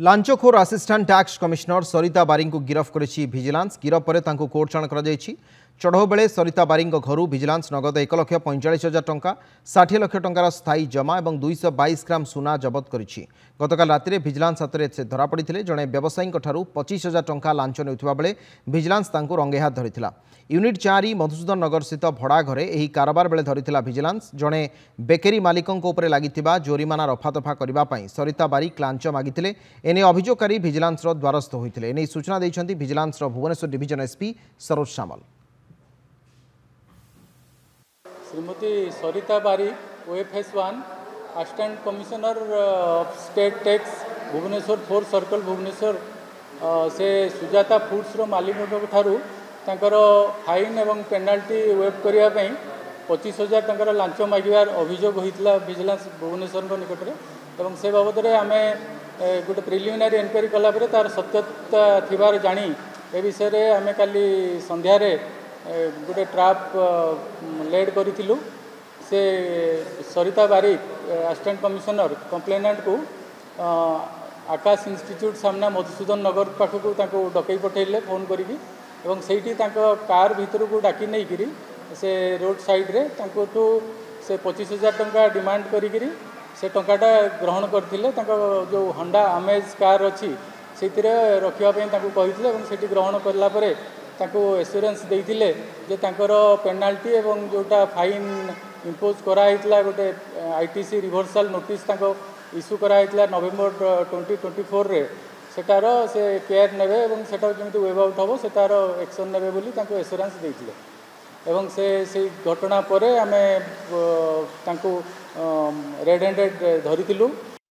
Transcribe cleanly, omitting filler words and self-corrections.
लांचखोर assistant tax commissioner सरिता बारी को गिरफ करिछि vigilance. गिरफ पर कोर्ट चालाण कर चढ़ऊ बेले सरिता बारी घर विजिलेंस नगद 1,45,000 टंका 60 लाख टंकार स्थायी जमा और 222 ग्राम सुना जबत करिछि। गतकाल राति विजिलेंस हाथ में से धरा पड़ते जड़े व्यवसायी 25,000 टंका लांच नेउथिबा बेले विजिलेंस तांको रंगे हाथ धरिथिला। यूनिट 4 मधुसूदन नगर स्थित भड़ा घरे एही कारबार बेले धरिथिला विजिलेंस। जड़े बेकरी मालिकों उपरे लागिथिबा जोरिमाना रफादफा करबा पई सरिता बारिक लांच मागिथिले। एने अभियोगकारी विजिलेंस द्वारस्थ होइथिले। एने सूचना दैछन्ति vigilance Bhubaneswar division SP Saroj Samal. Shrimati Sarita Bari OFS 1 assistant commissioner of state tax Bhubaneswar 4 circle Bhubaneswar से सुजाता फूड्स मालिकों ठारू तांकर फाइन एवं पेनाल्टी वेब करने 25,000 टंकार लांच मागिबार अभियोग होता विजिलेंस भुवनेश्वर निकट में से बाबद में आम गोटे प्रिलिमिनारी एनक्वारी कलापर तार सत्यता थिबार जानी ए विषय में आम काली संध्यारे गोटे ट्राप लेड करूँ से सरिता बारिक असिस्टेंट कमिश्नर कंप्लेनेंट को आकाश इंस्टीट्यूट सामना मधुसूदन नगर पाखक डकई पठेले फोन करी कार भीतर को डाकी नहीं से रोड साइड रे से 25,000 टंका डिमांड करी से टंकाटा ग्रहण करते जो होंडा अमेज कार अच्छी से रखापी कही ग्रहण कलापर एश्योरेंस देते जे पेनाल्टी एवं जोटा फाइन इम्पोज कराइला गोटे आईटीसी रिभर्सल नोटिस इश्यू कराइला नवेम्बर 2024 रे सेटार से केयर नेबे एवं सेटा जमी वेब आउट हम से तार एक्शन नेबे बोली एश्योरेंस देते एवं से घटना पर आम रेड हैंडेड धरी